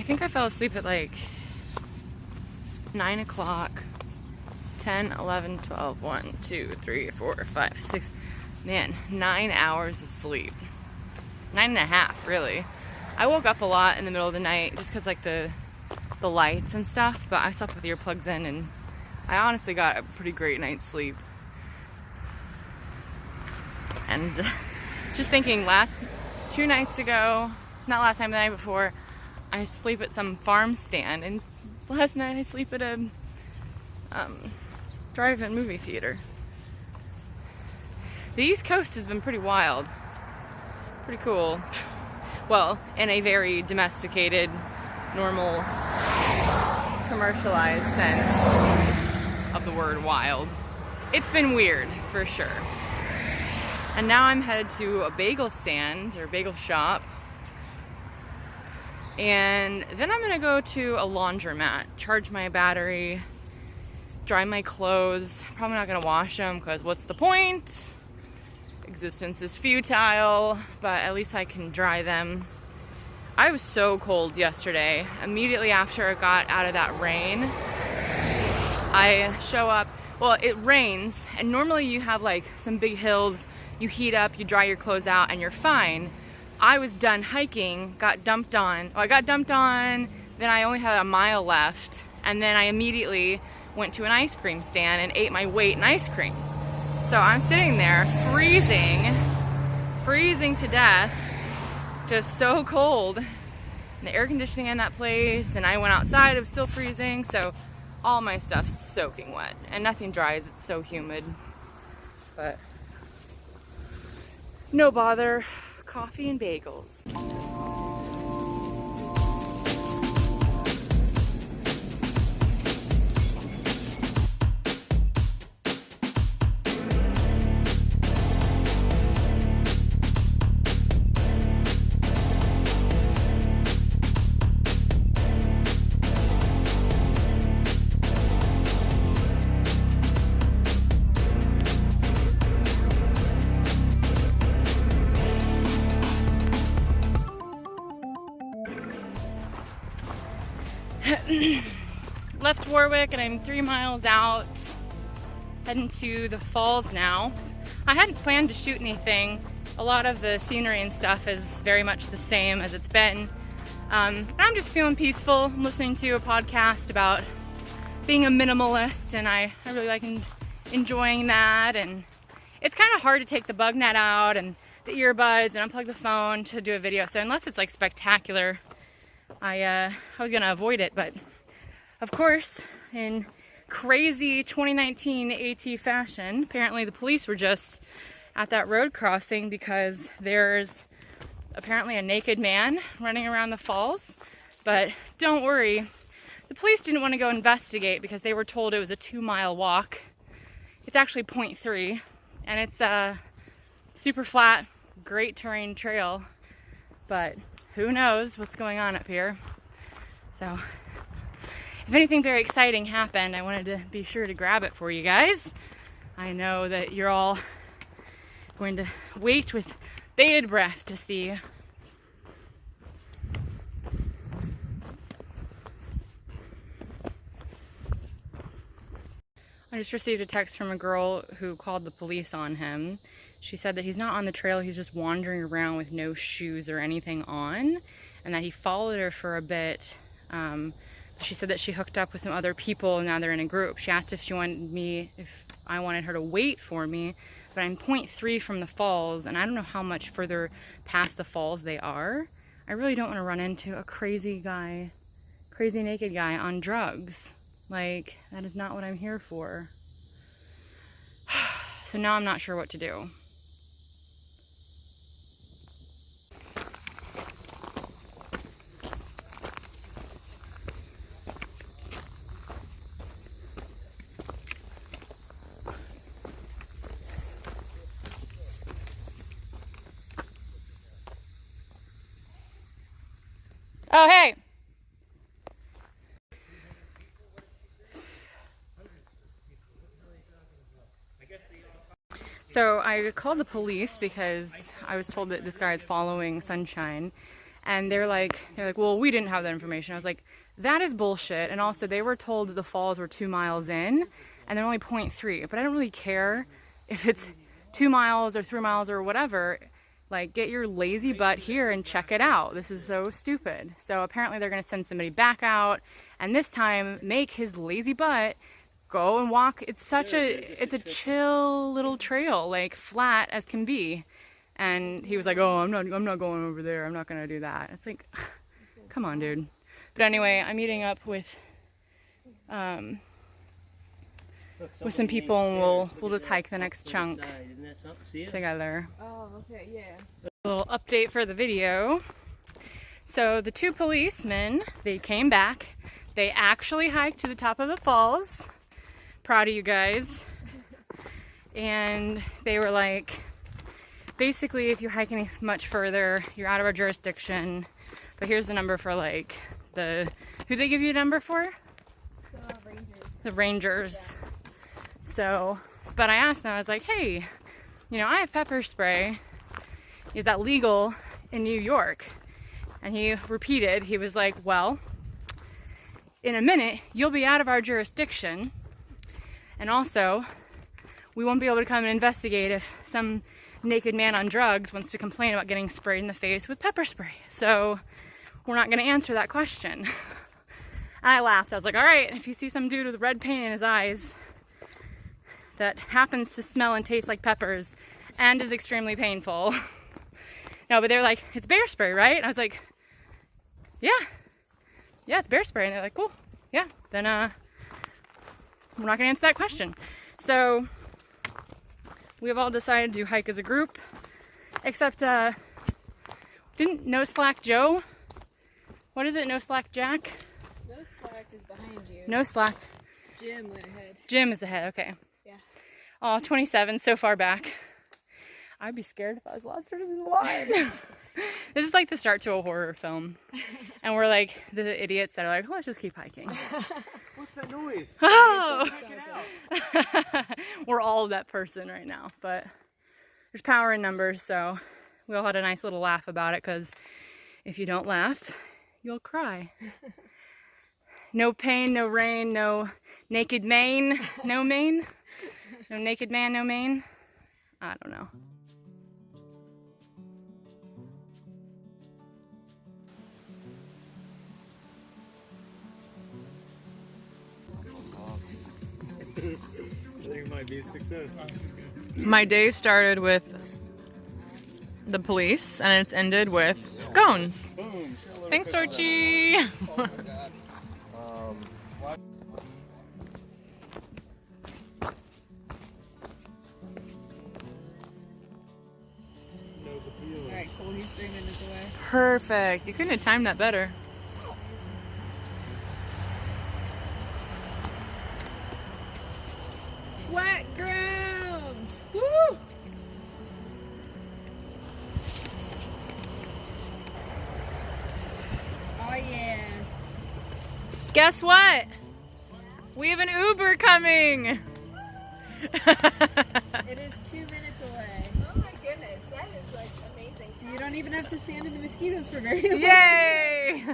think I fell asleep at like 9 o'clock, 10, 11, 12, 1, 2, 3, 4, 5, 6, man, 9 hours of sleep. 9.5, really. I woke up a lot in the middle of the night just because like the lights and stuff, but I slept with earplugs in and I honestly got a pretty great night's sleep. And just thinking, two nights ago, not last time, the night before, I sleep at some farm stand, and last night I sleep at a drive-in movie theater. The East Coast has been pretty wild. It's pretty cool. Well, in a very domesticated, normal, commercialized sense of the word wild. It's been weird, for sure. And now I'm headed to a bagel stand, or bagel shop. And then I'm gonna go to a laundromat, charge my battery, dry my clothes. Probably not gonna wash them, because what's the point? Existence is futile, but at least I can dry them. I was so cold yesterday. Immediately after I got out of that rain, I show up, well, it rains, and normally you have like some big hills, you heat up, you dry your clothes out, and you're fine. I was done hiking, got dumped on. I got dumped on, then I only had a mile left, and then I immediately went to an ice cream stand and ate my weight in ice cream. So I'm sitting there freezing to death, just so cold. And the air conditioning in that place, and I went outside, it was still freezing, so all my stuff's soaking wet, and nothing dries, it's so humid. But no bother, coffee and bagels. Left Warwick and I'm 3 miles out, heading to the falls now. I hadn't planned to shoot anything. A lot of the scenery and stuff is very much the same as it's been. I'm just feeling peaceful. I'm listening to a podcast about being a minimalist, and I really like enjoying that. And it's kind of hard to take the bug net out and the earbuds and unplug the phone to do a video. So unless it's like spectacular, I was gonna avoid it, but of course, in crazy 2019 AT fashion, apparently the police were just at that road crossing because there's apparently a naked man running around the falls. But don't worry, the police didn't want to go investigate because they were told it was a 2-mile walk. It's actually 0.3, and it's a super flat, great terrain trail, but who knows what's going on up here. So if anything very exciting happened, I wanted to be sure to grab it for you guys. I know that you're all going to wait with bated breath to see. I just received a text from a girl who called the police on him. She said that he's not on the trail, he's just wandering around with no shoes or anything on, and that he followed her for a bit. She said that she hooked up with some other people and now they're in a group. She asked if I wanted her to wait for me, but I'm 0.3 from the falls, and I don't know how much further past the falls they are. I really don't want to run into a crazy naked guy on drugs. Like, that is not what I'm here for. So now I'm not sure what to do. Oh, hey. So I called the police because I was told that this guy is following Sunshine, And they're like, well, we didn't have that information. I was like, that is bullshit. And also they were told that the falls were 2 miles in and they're only 0.3, but I don't really care if it's 2 miles or 3 miles or whatever. Like, get your lazy butt here and check it out. This is so stupid. So apparently they're gonna send somebody back out, and this time make his lazy butt go and walk. It's a chill little trail, like flat as can be. And he was like, oh, I'm not going over there. I'm not gonna do that. It's like, come on, dude. But anyway, I'm meeting up with some people, and we'll just hike the next chunk together. Oh, okay, yeah. A little update for the video. So the 2 policemen, they came back. They actually hiked to the top of the falls. Proud of you guys. And they were like, basically, if you hike any much further, you're out of our jurisdiction. But here's the number for like who they give you a number for? The rangers. The rangers. So, but I asked them, I was like, hey, you know, I have pepper spray. Is that legal in New York? And he repeated, he was like, well, in a minute, you'll be out of our jurisdiction. And also, we won't be able to come and investigate if some naked man on drugs wants to complain about getting sprayed in the face with pepper spray. So we're not going to answer that question. And I laughed. I was like, all right, if you see some dude with red paint in his eyes that happens to smell and taste like peppers and is extremely painful. No, but they're like, it's bear spray, right? And I was like, yeah, it's bear spray. And they're like, cool, yeah, then we're not going to answer that question. So we have all decided to hike as a group, except didn't No Slack Joe? What is it? No Slack Jack? No Slack is behind you. No Slack. Jim went ahead. Jim is ahead, okay. Yeah. Oh, 27, so far back. I'd be scared if I was lost in the line. This is like the start to a horror film. And we're like the idiots that are like, let's just keep hiking. What's that noise? Oh! We're all that person right now. But there's power in numbers, so we all had a nice little laugh about it, because if you don't laugh, you'll cry. No pain, no rain, no naked mane, no mane? No naked man, no mane? I don't know. I think it might be a success. My day started with the police, and it's ended with scones. Boom. Thanks, Archie. Alright, cool, he's 3 minutes away. Perfect. You couldn't have timed that better. Flat ground! Woo! Oh yeah. Guess what? We have an Uber coming. It is 2 minutes away. Oh my goodness, that is like amazing. So you don't even have to stand in the mosquitoes for very long. Yay!